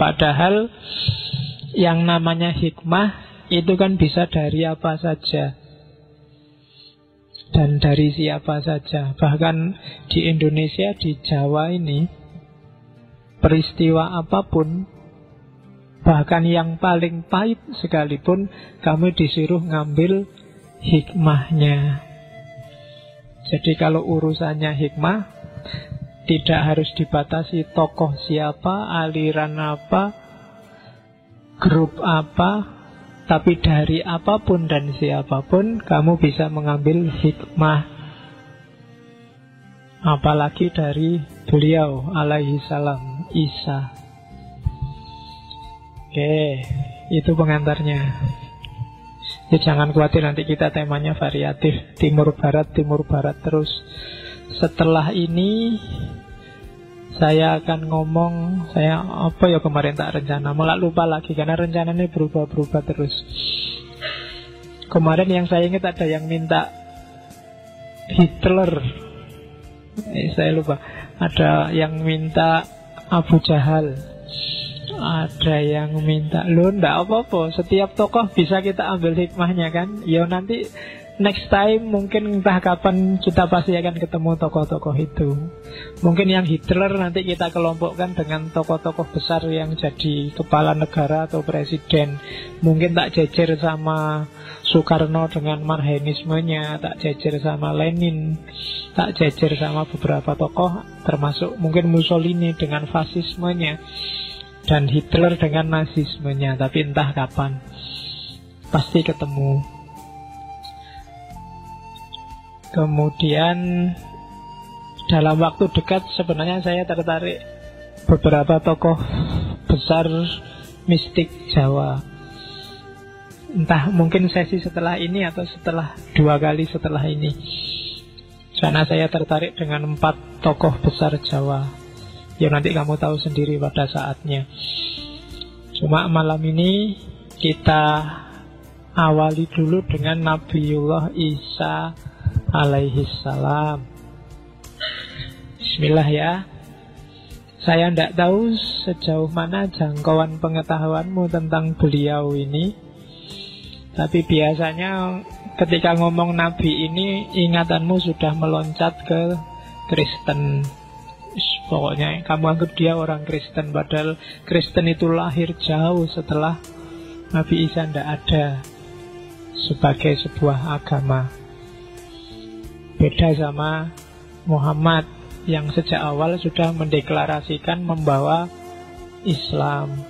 Padahal yang namanya hikmah itu kan bisa dari apa saja dan dari siapa saja. Bahkan di Indonesia, di Jawa ini, peristiwa apapun, bahkan yang paling pahit sekalipun, kamu disuruh ngambil hikmahnya. Jadi kalau urusannya hikmah, tidak harus dibatasi tokoh siapa, aliran apa, grup apa, tapi dari apapun dan siapapun kamu bisa mengambil hikmah. Apalagi dari beliau alaihi salam, Isa. Oke, itu pengantarnya. Ya, jangan khawatir, nanti kita temanya variatif, timur barat terus. Setelah ini saya akan ngomong, saya apa ya kemarin tak rencana, malah lupa lagi karena rencananya berubah-berubah terus. Kemarin yang saya ingat ada yang minta Hitler, saya lupa. Ada yang minta Abu Jahal, ada yang minta, loh ndak apa-apa, setiap tokoh bisa kita ambil hikmahnya kan. Ya nanti next time mungkin entah kapan kita pasti akan ketemu tokoh-tokoh itu. Mungkin yang Hitler nanti kita kelompokkan dengan tokoh-tokoh besar yang jadi kepala negara atau presiden. Mungkin tak jejer sama Soekarno dengan marxismenya, tak jejer sama Lenin, tak jejer sama beberapa tokoh, termasuk mungkin Mussolini dengan fasismenya, dan Hitler dengan nazismenya. Tapi entah kapan pasti ketemu. Kemudian dalam waktu dekat sebenarnya saya tertarik beberapa tokoh besar mistik Jawa. Entah mungkin sesi setelah ini atau setelah 2 kali setelah ini. Karena saya tertarik dengan 4 tokoh besar Jawa. Ya nanti kamu tahu sendiri pada saatnya. Cuma malam ini kita awali dulu dengan Nabiullah Isa alaihi salam. Bismillah ya. Saya tidak tahu sejauh mana jangkauan pengetahuanmu tentang beliau ini, tapi biasanya ketika ngomong Nabi ini ingatanmu sudah meloncat ke Kristen. Pokoknya kamu anggap dia orang Kristen, padahal Kristen itu lahir jauh setelah Nabi Isa tidak ada sebagai sebuah agama. Beda sama Muhammad yang sejak awal sudah mendeklarasikan membawa Islam.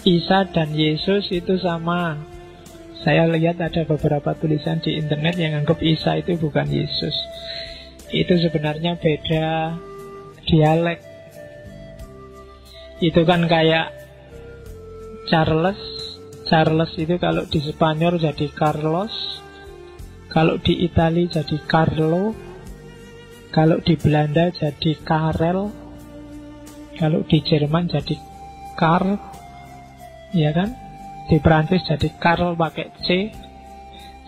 Isa dan Yesus itu sama. Saya lihat ada beberapa tulisan di internet yang anggap Isa itu bukan Yesus. Itu sebenarnya beda dialek. Itu kan kayak Charles itu kalau di Spanyol jadi Carlos, kalau di Itali jadi Carlo, kalau di Belanda jadi Karel, kalau di Jerman jadi Karl, ya kan? Di Prancis jadi Karl pakai C,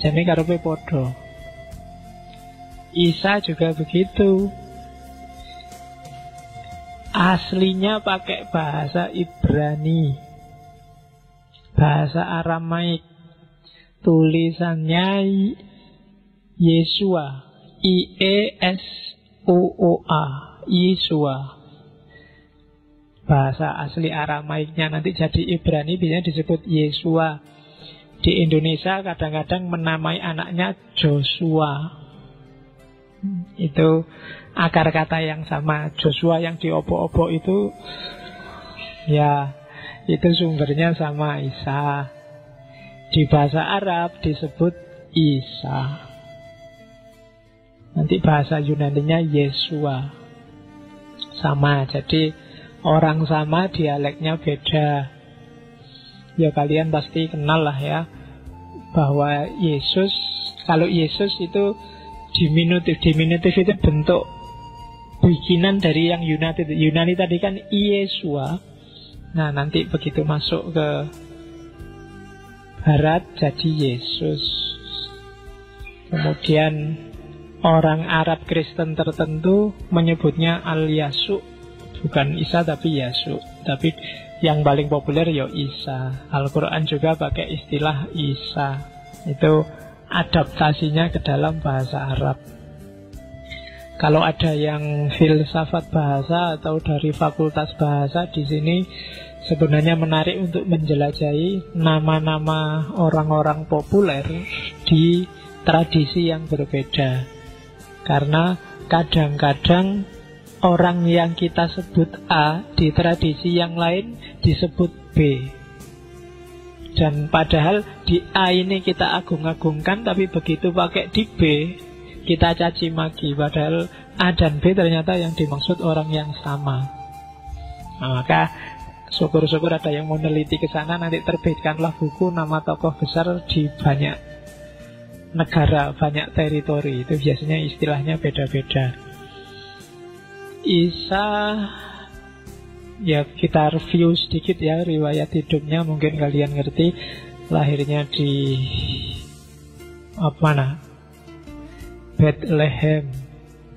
jadi karepe podo. Isa juga begitu. Aslinya pakai bahasa Ibrani, bahasa Aramaik. Tulisannya Yesua, I-E-S-U-O-A, Yesua. Bahasa asli Aramaiknya nanti jadi Ibrani biasanya disebut Yesua. Di Indonesia kadang-kadang menamai anaknya Joshua. Itu akar kata yang sama. Joshua yang diobok-obok itu, ya itu sumbernya sama Isa. Di bahasa Arab disebut Isa. Nanti bahasa Yunaninya Yesua. Sama, jadi orang sama, dialeknya beda. Ya kalian pasti kenal lah ya, bahwa Yesus, kalau Yesus itu diminutif itu bentuk bikinan dari yang Yunani tadi kan Yesua. Nah nanti begitu masuk ke Barat jadi Yesus. Kemudian orang Arab Kristen tertentu menyebutnya Al-Yasu, bukan Isa tapi Yasu. Tapi yang paling populer ya Isa. Al-Quran juga pakai istilah Isa. Itu adaptasinya ke dalam bahasa Arab. Kalau ada yang filsafat bahasa atau dari fakultas bahasa di sini, sebenarnya menarik untuk menjelajahi nama-nama orang-orang populer di tradisi yang berbeda. Karena kadang-kadang orang yang kita sebut A di tradisi yang lain disebut B. Dan padahal di A ini kita agung-agungkan, tapi begitu pakai di B kita caci maki. Padahal A dan B ternyata yang dimaksud orang yang sama. Nah, maka syukur-syukur ada yang mau meneliti ke sana, nanti terbitkanlah buku nama tokoh besar di banyak negara, banyak teritori. Itu biasanya istilahnya beda-beda. Isa, ya kita review sedikit ya riwayat hidupnya, mungkin kalian ngerti. Lahirnya di Bethlehem,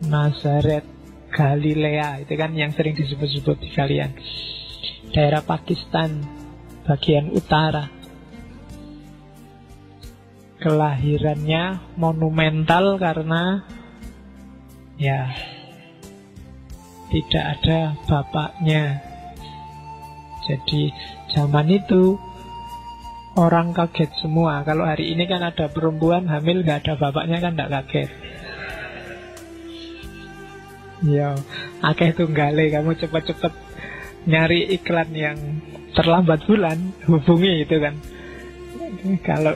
Nazaret, Galilea. Itu kan yang sering disebut-sebut di kalian. Daerah Pakistan bagian utara. Kelahirannya monumental karena ya tidak ada bapaknya. Jadi zaman itu orang kaget semua. Kalau hari ini kan ada perempuan hamil gak ada bapaknya kan gak kaget. Ya, akeh tunggale, kamu cepet-cepet nyari iklan yang terlambat bulan, hubungi itu kan. Kalau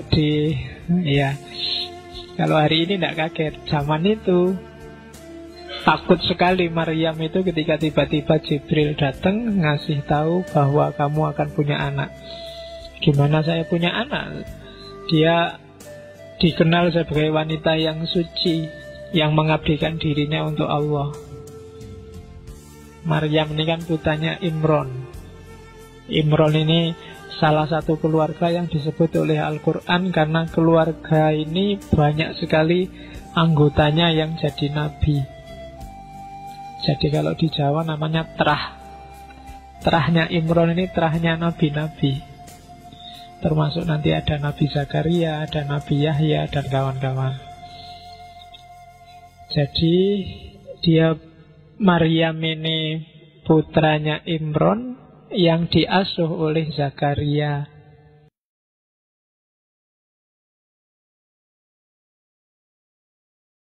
kalau hari ini tidak kaget. Zaman itu takut sekali Maryam itu ketika tiba-tiba Jibril datang ngasih tahu bahwa kamu akan punya anak. Gimana saya punya anak? Dia dikenal sebagai wanita yang suci, yang mengabdikan dirinya untuk Allah. Maryam ini kan putranya Imron. Imron ini salah satu keluarga yang disebut oleh Al-Quran karena keluarga ini banyak sekali anggotanya yang jadi nabi. Jadi kalau di Jawa namanya terah. Terahnya Imron ini terahnya nabi-nabi. Termasuk nanti ada Nabi Zakaria, ada Nabi Yahya, dan kawan-kawan. Jadi dia Maryam ini putranya Imron yang diasuh oleh Zakaria.